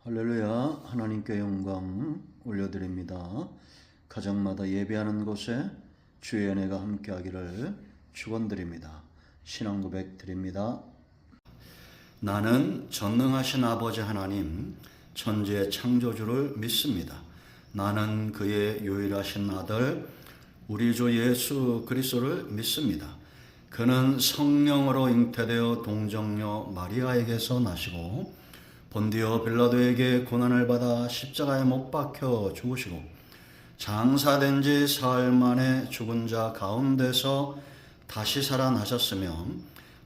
할렐루야. 하나님께 영광 올려드립니다. 가정마다 예배하는 곳에 주의 은혜가 함께하기를 축원드립니다. 신앙 고백 드립니다. 나는 전능하신 아버지 하나님, 천지의 창조주를 믿습니다. 나는 그의 유일하신 아들 우리 주 예수 그리스도를 믿습니다. 그는 성령으로 잉태되어 동정녀 마리아에게서 나시고 본디오 빌라도에게 고난을 받아 십자가에 못 박혀 죽으시고 장사된 지 사흘 만에 죽은 자 가운데서 다시 살아나셨으며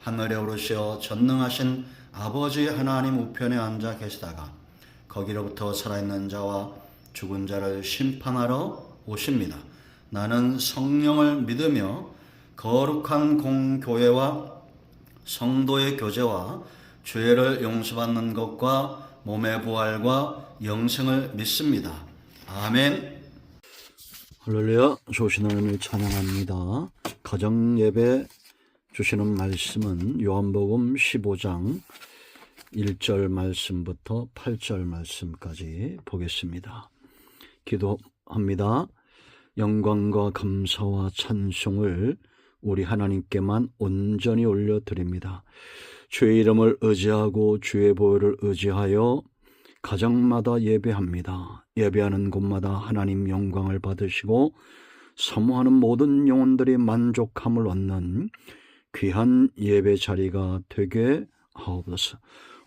하늘에 오르시어 전능하신 아버지 하나님 우편에 앉아 계시다가 거기로부터 살아있는 자와 죽은 자를 심판하러 오십니다. 나는 성령을 믿으며 거룩한 공교회와 성도의 교제와 죄를 용서받는 것과 몸의 부활과 영생을 믿습니다. 아멘. 할렐루야. 좋으신 하나님을 찬양합니다. 가정 예배 주시는 말씀은 요한복음 15장 1절 말씀부터 8절 말씀까지 보겠습니다. 기도합니다. 영광과 감사와 찬송을 우리 하나님께만 온전히 올려드립니다. 주의 이름을 의지하고 주의 보혈을 의지하여 가정마다 예배합니다. 예배하는 곳마다 하나님 영광을 받으시고 사모하는 모든 영혼들이 만족함을 얻는 귀한 예배 자리가 되게 하옵소서.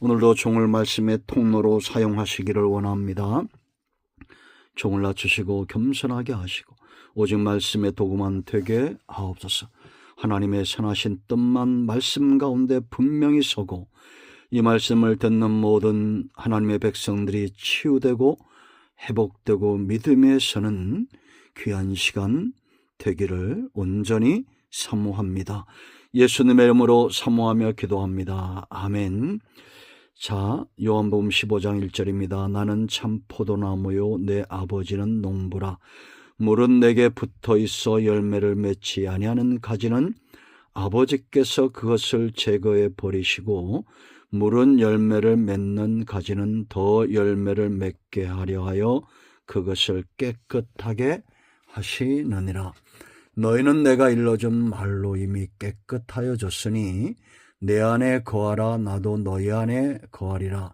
오늘도 종을 말씀의 통로로 사용하시기를 원합니다. 종을 낮추시고 겸손하게 하시고 오직 말씀의 도구만 되게 하옵소서. 하나님의 선하신 뜻만 말씀 가운데 분명히 서고 이 말씀을 듣는 모든 하나님의 백성들이 치유되고 회복되고 믿음에 서는 귀한 시간 되기를 온전히 사모합니다. 예수님의 이름으로 사모하며 기도합니다. 아멘. 자, 요한복음 15장 1절입니다. 나는 참 포도나무요 내 아버지는 농부라. 물은 내게 붙어 있어 열매를 맺지 아니하는 가지는 아버지께서 그것을 제거해 버리시고 물은 열매를 맺는 가지는 더 열매를 맺게 하려 하여 그것을 깨끗하게 하시느니라. 너희는 내가 일러준 말로 이미 깨끗하여 졌으니 내 안에 거하라. 나도 너희 안에 거하리라.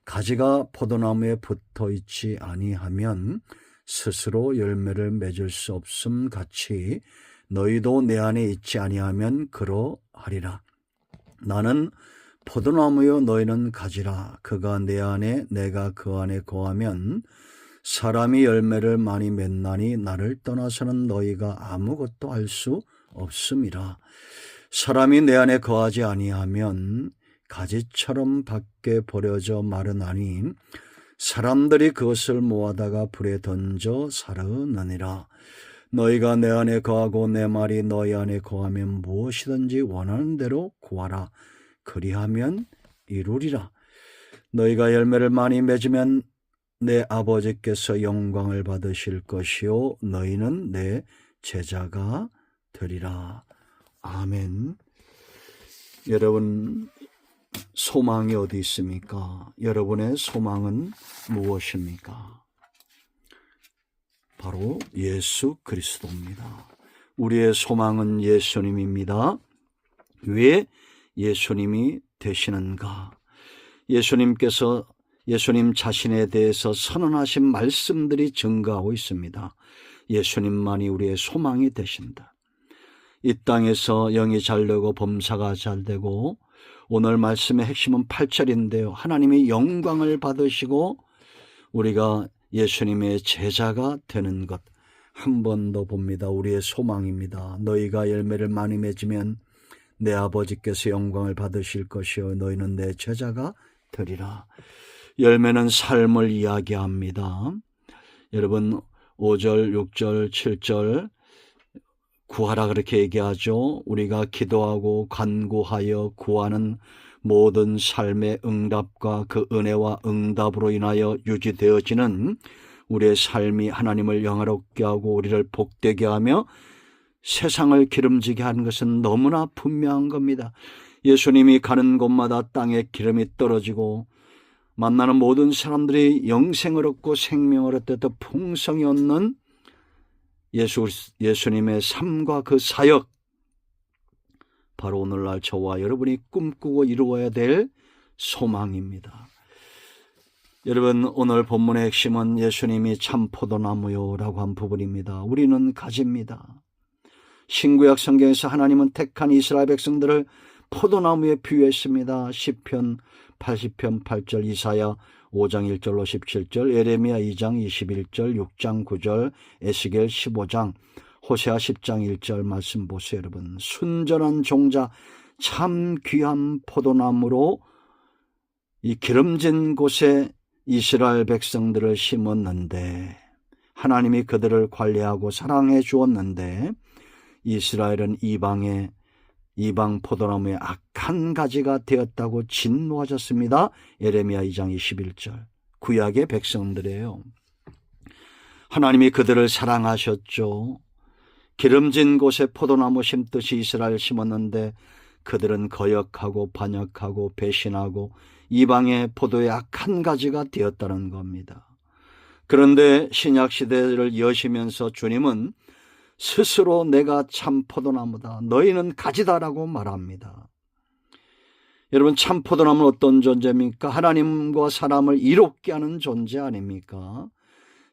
가지가 포도나무에 붙어 있지 아니하면 스스로 열매를 맺을 수 없음 같이 너희도 내 안에 있지 아니하면 그러하리라. 나는 포도나무요 너희는 가지라. 그가 내 안에 내가 그 안에 거하면 사람이 열매를 많이 맺나니 나를 떠나서는 너희가 아무것도 할 수 없음이라. 사람이 내 안에 거하지 아니하면 가지처럼 밖에 버려져 마르나니 사람들이 그것을 모아다가 불에 던져 사르느니라. 너희가 내 안에 거하고 내 말이 너희 안에 거하면 무엇이든지 원하는 대로 구하라. 그리하면 이루리라. 너희가 열매를 많이 맺으면 내 아버지께서 영광을 받으실 것이요 너희는 내 제자가 되리라. 아멘. 여러분, 소망이 어디 있습니까? 여러분의 소망은 무엇입니까? 바로 예수 그리스도입니다. 우리의 소망은 예수님입니다. 왜 예수님이 되시는가? 예수님께서 예수님 자신에 대해서 선언하신 말씀들이 증거하고 있습니다. 예수님만이 우리의 소망이 되신다. 이 땅에서 영이 잘되고 범사가 잘되고 오늘 말씀의 핵심은 8절인데요. 하나님이 영광을 받으시고 우리가 예수님의 제자가 되는 것 한 번 더 봅니다. 우리의 소망입니다. 너희가 열매를 많이 맺으면 내 아버지께서 영광을 받으실 것이요 너희는 내 제자가 되리라. 열매는 삶을 이야기합니다. 여러분 5절, 6절, 7절 구하라 그렇게 얘기하죠. 우리가 기도하고 간구하여 구하는 모든 삶의 응답과 그 은혜와 응답으로 인하여 유지되어지는 우리의 삶이 하나님을 영화롭게 하고 우리를 복되게 하며 세상을 기름지게 하는 것은 너무나 분명한 겁니다. 예수님이 가는 곳마다 땅에 기름이 떨어지고 만나는 모든 사람들이 영생을 얻고 생명을 얻되 더 풍성히 얻는 예수님의 삶과 그 사역, 바로 오늘날 저와 여러분이 꿈꾸고 이루어야 될 소망입니다. 여러분, 오늘 본문의 핵심은 예수님이 참 포도나무요라고 한 부분입니다. 우리는 가지입니다. 신구약 성경에서 하나님은 택한 이스라엘 백성들을 포도나무에 비유했습니다. 시편 80편 8절, 이사야 5장 1절로 17절, 예레미야 2장 21절, 6장 9절, 에스겔 15장, 호세아 10장 1절 말씀 보세요. 여러분, 순전한 종자 참 귀한 포도나무로 이 기름진 곳에 이스라엘 백성들을 심었는데, 하나님이 그들을 관리하고 사랑해 주었는데, 이스라엘은 이방 포도나무의 악한 가지가 되었다고 진노하셨습니다. 예레미야 2장 21절. 구약의 백성들이에요. 하나님이 그들을 사랑하셨죠. 기름진 곳에 포도나무 심듯이 이스라엘 심었는데 그들은 거역하고 반역하고 배신하고 이방의 포도의 악한 가지가 되었다는 겁니다. 그런데 신약시대를 여시면서 주님은 스스로 내가 참 포도나무다, 너희는 가지다라고 말합니다. 여러분, 참 포도나무는 어떤 존재입니까? 하나님과 사람을 이롭게 하는 존재 아닙니까?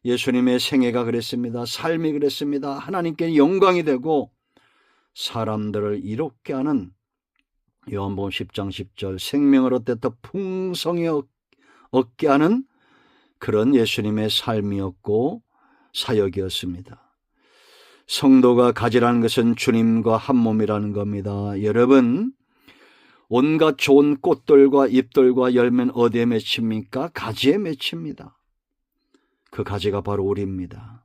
예수님의 생애가 그랬습니다. 삶이 그랬습니다. 하나님께 영광이 되고 사람들을 이롭게 하는, 요한복음 10장 10절, 생명을 얻되 더 풍성히 얻게 하는 그런 예수님의 삶이었고 사역이었습니다. 성도가 가지라는 것은 주님과 한 몸이라는 겁니다. 여러분, 온갖 좋은 꽃들과 잎들과 열매는 어디에 맺힙니까? 가지에 맺힙니다. 그 가지가 바로 우리입니다.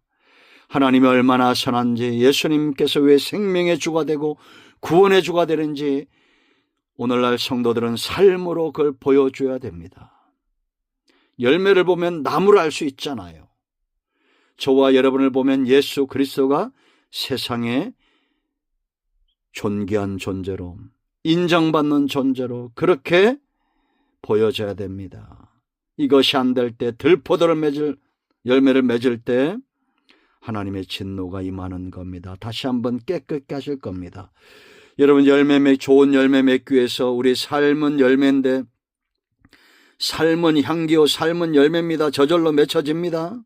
하나님이 얼마나 선한지, 예수님께서 왜 생명의 주가 되고 구원의 주가 되는지 오늘날 성도들은 삶으로 그걸 보여줘야 됩니다. 열매를 보면 나무를 알 수 있잖아요. 저와 여러분을 보면 예수 그리스도가 세상에 존귀한 존재로, 인정받는 존재로 그렇게 보여져야 됩니다. 이것이 안 될 때, 들포도를 열매를 맺을 때 하나님의 진노가 임하는 겁니다. 다시 한번 깨끗게 하실 겁니다. 여러분, 좋은 열매 맺기 위해서 우리 삶은 열매인데, 삶은 향기요 삶은 열매입니다. 저절로 맺혀집니다.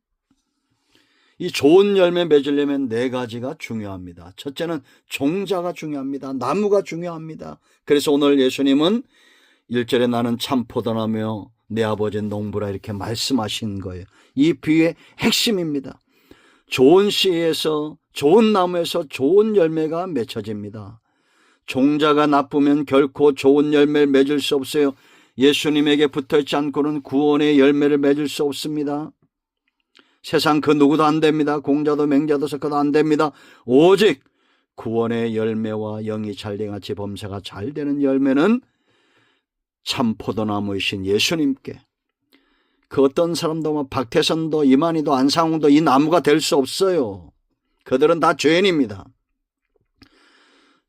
이 좋은 열매 맺으려면 네 가지가 중요합니다. 첫째는 종자가 중요합니다. 나무가 중요합니다. 그래서 오늘 예수님은 1절에 나는 참 포도나무요 내 아버지는 농부라 이렇게 말씀하신 거예요. 이 비유의 핵심입니다. 좋은 씨에서, 좋은 나무에서 좋은 열매가 맺혀집니다. 종자가 나쁘면 결코 좋은 열매를 맺을 수 없어요. 예수님에게 붙어있지 않고는 구원의 열매를 맺을 수 없습니다. 세상 그 누구도 안 됩니다. 공자도 맹자도 석가도 안 됩니다. 오직 구원의 열매와 영이 잘돼같이 범사가 잘 되는 열매는 참 포도나무이신 예수님께, 그 어떤 사람도 박태선도 이만희도 안상홍도 이 나무가 될 수 없어요. 그들은 다 죄인입니다.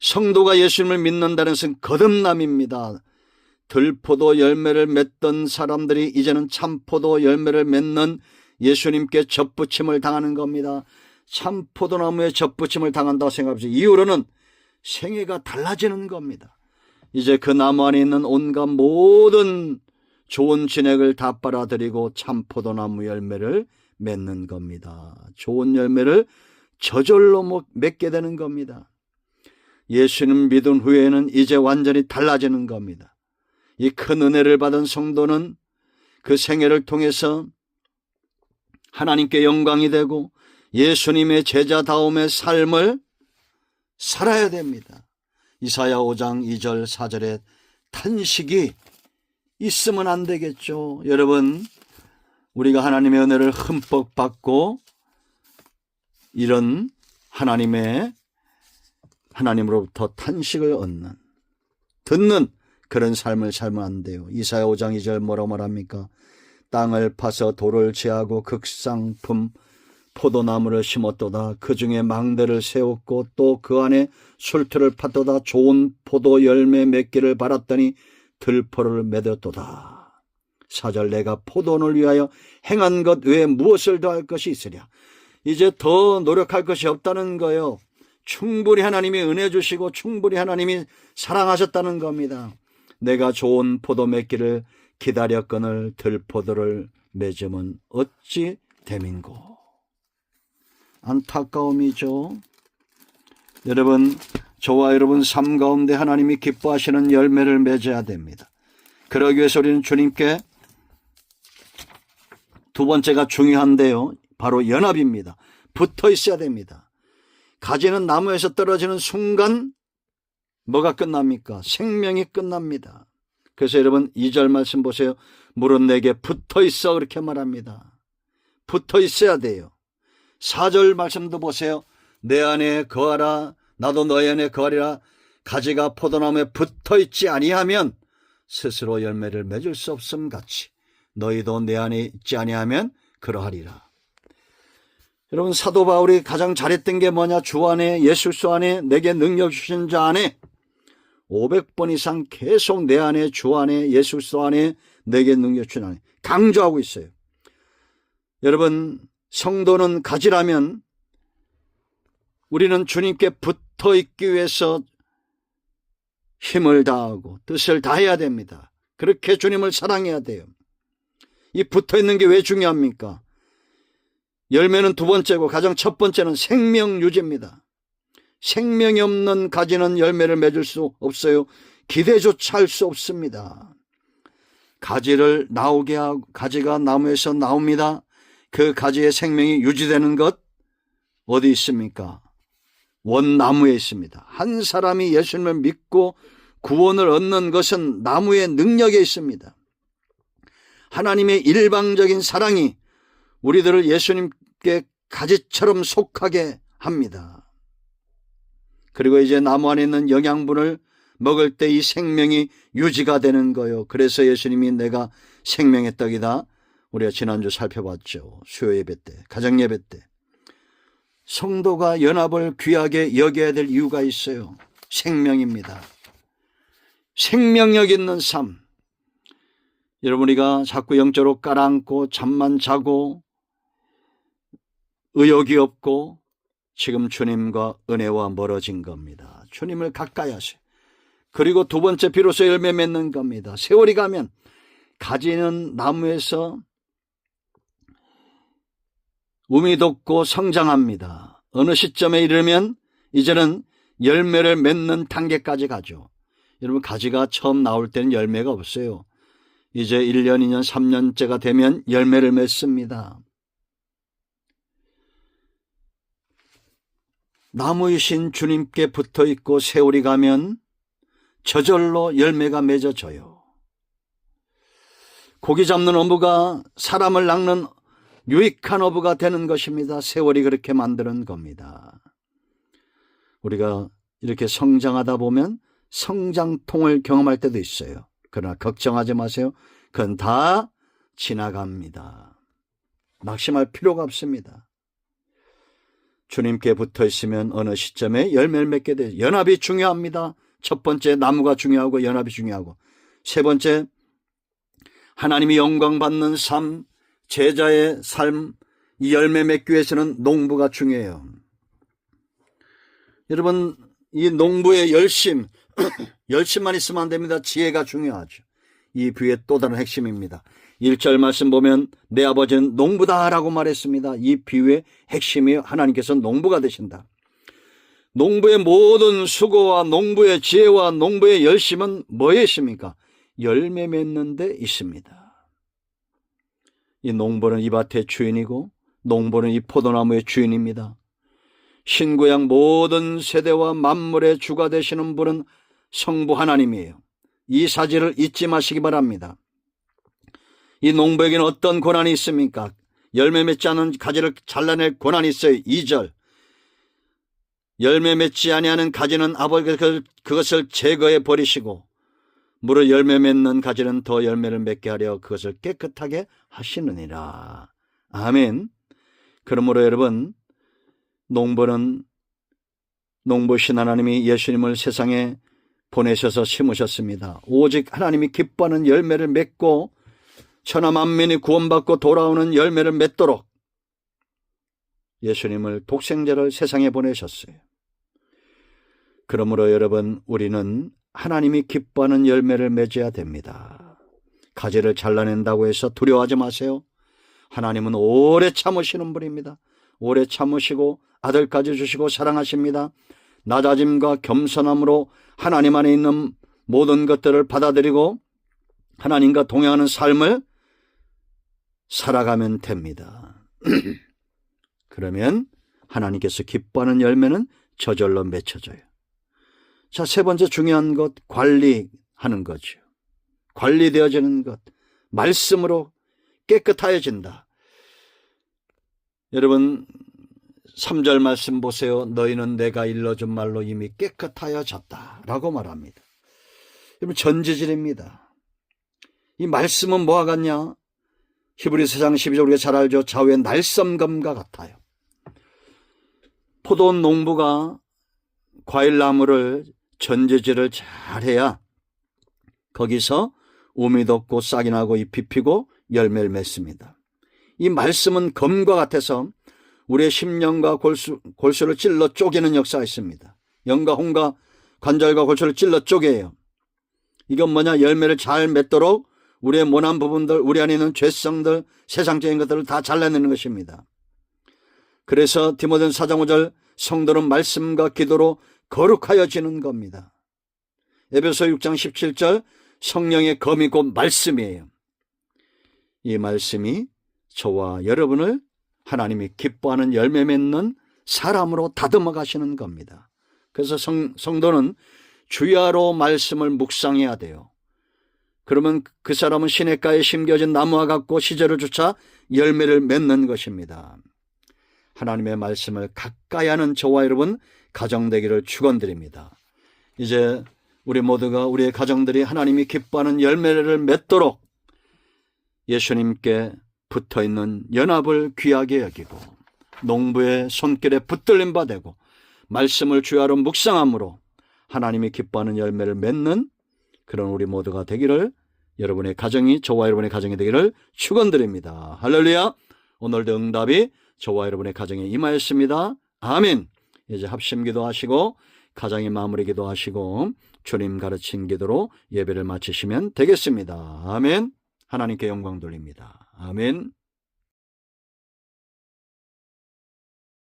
성도가 예수님을 믿는다는 것은 거듭남입니다. 들포도 열매를 맺던 사람들이 이제는 참포도 열매를 맺는 예수님께 접붙임을 당하는 겁니다. 참포도나무에 접붙임을 당한다고 생각하면서 이후로는 생애가 달라지는 겁니다. 이제 그 나무 안에 있는 온갖 모든 좋은 진액을 다 빨아들이고 참포도나무 열매를 맺는 겁니다. 좋은 열매를 저절로 맺게 되는 겁니다. 예수님 믿은 후에는 이제 완전히 달라지는 겁니다. 이 큰 은혜를 받은 성도는 그 생애를 통해서 하나님께 영광이 되고 예수님의 제자다움의 삶을 살아야 됩니다. 이사야 5장 2절 4절에 탄식이 있으면 안 되겠죠. 여러분, 우리가 하나님의 은혜를 흠뻑 받고 이런 하나님으로부터 탄식을 얻는, 듣는 그런 삶을 살면 안 돼요. 이사야 5장 2절 뭐라고 말합니까? 땅을 파서 돌을 제하고 극상품 포도나무를 심었도다. 그 중에 망대를 세웠고 또 그 안에 술틀을 팠도다. 좋은 포도 열매 맺기를 바랐더니 들포를 맺었도다. 4절 내가 포도원을 위하여 행한 것 외에 무엇을 더할 것이 있으랴. 이제 더 노력할 것이 없다는 거예요. 충분히 하나님이 은혜 주시고 충분히 하나님이 사랑하셨다는 겁니다. 내가 좋은 포도 맺기를 기다렸거늘 들포도를 맺으면 어찌 됨인고. 안타까움이죠. 여러분, 저와 여러분 삶 가운데 하나님이 기뻐하시는 열매를 맺어야 됩니다. 그러기 위해서 우리는 주님께 두 번째가 중요한데요, 바로 연합입니다. 붙어 있어야 됩니다. 가지는 나무에서 떨어지는 순간 뭐가 끝납니까? 생명이 끝납니다. 그래서 여러분 2절 말씀 보세요. 물은 내게 붙어 있어, 그렇게 말합니다. 붙어 있어야 돼요. 4절 말씀도 보세요. 내 안에 거하라, 나도 너희 안에 거하리라. 가지가 포도나무에 붙어 있지 아니하면 스스로 열매를 맺을 수 없음 같이 너희도 내 안에 있지 아니하면 그러하리라. 여러분, 사도 바울이 가장 잘했던 게 뭐냐? 주 안에, 예수 그리스도 안에, 내게 능력 주신 자 안에 500번 이상 계속 내 안에, 주 안에, 예수 그리스도 안에, 내게 능력 주신 안에 강조하고 있어요. 여러분, 성도는 가지라면 우리는 주님께 붙어 있기 위해서 힘을 다하고 뜻을 다해야 됩니다. 그렇게 주님을 사랑해야 돼요. 이 붙어 있는 게 왜 중요합니까? 열매는 두 번째고 가장 첫 번째는 생명 유지입니다. 생명이 없는 가지는 열매를 맺을 수 없어요. 기대조차 할 수 없습니다. 가지를 나오게 하고, 가지가 나무에서 나옵니다. 그 가지의 생명이 유지되는 것 어디 있습니까? 원나무에 있습니다. 한 사람이 예수님을 믿고 구원을 얻는 것은 나무의 능력에 있습니다. 하나님의 일방적인 사랑이 우리들을 예수님께 가지처럼 속하게 합니다. 그리고 이제 나무 안에 있는 영양분을 먹을 때 이 생명이 유지가 되는 거예요. 그래서 예수님이 내가 생명의 떡이다, 우리가 지난주 살펴봤죠. 수요 예배 때, 가정 예배 때. 성도가 연합을 귀하게 여겨야 될 이유가 있어요. 생명입니다. 생명력 있는 삶. 여러분, 우리가 자꾸 영적으로 깔아앉고 잠만 자고 의욕이 없고 지금 주님과 은혜와 멀어진 겁니다. 주님을 가까이 하세요. 그리고 두 번째, 비로소 열매 맺는 겁니다. 세월이 가면 가지는 나무에서 움이 돋고 성장합니다. 어느 시점에 이르면 이제는 열매를 맺는 단계까지 가죠. 여러분, 가지가 처음 나올 때는 열매가 없어요. 이제 1년, 2년, 3년째가 되면 열매를 맺습니다. 나무이신 주님께 붙어 있고 세월이 가면 저절로 열매가 맺어져요. 고기 잡는 어부가 사람을 낚는 유익한 어부가 되는 것입니다. 세월이 그렇게 만드는 겁니다. 우리가 이렇게 성장하다 보면 성장통을 경험할 때도 있어요. 그러나 걱정하지 마세요. 그건 다 지나갑니다. 낙심할 필요가 없습니다. 주님께 붙어 있으면 어느 시점에 열매를 맺게 돼요. 연합이 중요합니다. 첫 번째, 나무가 중요하고 연합이 중요하고, 세 번째, 하나님이 영광 받는 삶, 제자의 삶, 이 열매 맺기 위해서는 농부가 중요해요. 여러분, 이 농부의 열심, 열심만 있으면 안 됩니다. 지혜가 중요하죠. 이 비유의 또 다른 핵심입니다. 1절 말씀 보면 내 아버지는 농부다라고 말했습니다. 이 비유의 핵심이 하나님께서 농부가 되신다. 농부의 모든 수고와 농부의 지혜와 농부의 열심은 뭐에 있습니까? 열매 맺는 데 있습니다. 이 농부는 이 밭의 주인이고 농부는 이 포도나무의 주인입니다. 신구약 모든 세대와 만물의 주가 되시는 분은 성부 하나님이에요. 이 사실을 잊지 마시기 바랍니다. 이 농부에게는 어떤 권한이 있습니까? 열매 맺지 않은 가지를 잘라낼 권한이 있어요. 2절 열매 맺지 아니하는 가지는 아버지가 그것을 제거해 버리시고 무릇 열매 맺는 가지는 더 열매를 맺게 하려 그것을 깨끗하게 하시느니라. 아멘. 그러므로 여러분, 농부신 하나님이 예수님을 세상에 보내셔서 심으셨습니다. 오직 하나님이 기뻐하는 열매를 맺고 천하 만민이 구원받고 돌아오는 열매를 맺도록 예수님을 독생자를 세상에 보내셨어요. 그러므로 여러분, 우리는 하나님이 기뻐하는 열매를 맺어야 됩니다. 가지를 잘라낸다고 해서 두려워하지 마세요. 하나님은 오래 참으시는 분입니다. 오래 참으시고 아들까지 주시고 사랑하십니다. 낮아짐과 겸손함으로 하나님 안에 있는 모든 것들을 받아들이고 하나님과 동행하는 삶을 살아가면 됩니다. 그러면 하나님께서 기뻐하는 열매는 저절로 맺혀져요. 자, 세 번째 중요한 것, 관리하는 거죠. 관리되어지는 것, 말씀으로 깨끗하여진다. 여러분 3절 말씀 보세요. 너희는 내가 일러준 말로 이미 깨끗하여졌다 라고 말합니다. 여러분 전지질입니다. 이 말씀은 뭐와 같냐? 히브리서 4장 12절 우리가 잘 알죠. 좌우의 날섬검과 같아요. 포도 농부가 과일나무를 전지질을 잘해야 거기서 우미도 없고 싹이 나고 잎이 피고 열매를 맺습니다. 이 말씀은 검과 같아서 우리의 심령과 골수를 찔러 쪼개는 역사가 있습니다. 영과 혼과 관절과 골수를 찔러 쪼개요. 이건 뭐냐? 열매를 잘 맺도록 우리의 모난 부분들, 우리 안에 있는 죄성들, 세상적인 것들을 다 잘라내는 것입니다. 그래서 디모데전서 4장 5절 성도는 말씀과 기도로 거룩하여지는 겁니다. 에베소 6장 17절 성령의 검이 곧 말씀이에요. 이 말씀이 저와 여러분을 하나님이 기뻐하는 열매 맺는 사람으로 다듬어 가시는 겁니다. 그래서 성도는 주야로 말씀을 묵상해야 돼요. 그러면 그 사람은 시냇가에 심겨진 나무와 같고 시절을 쫓아 열매를 맺는 것입니다. 하나님의 말씀을 가까이 하는 저와 여러분 가정되기를 축원드립니다. 이제 우리 모두가 우리의 가정들이 하나님이 기뻐하는 열매를 맺도록 예수님께 붙어있는 연합을 귀하게 여기고 농부의 손길에 붙들림 받고 말씀을 주야로 묵상함으로 하나님이 기뻐하는 열매를 맺는 그런 우리 모두가 되기를, 여러분의 가정이, 저와 여러분의 가정이 되기를 축원드립니다. 할렐루야. 오늘도 응답이 저와 여러분의 가정에 임하였습니다. 아멘. 이제 합심기도 하시고 가정의 마무리 기도하시고 주님 가르친 기도로 예배를 마치시면 되겠습니다. 아멘. 하나님께 영광 돌립니다. 아멘.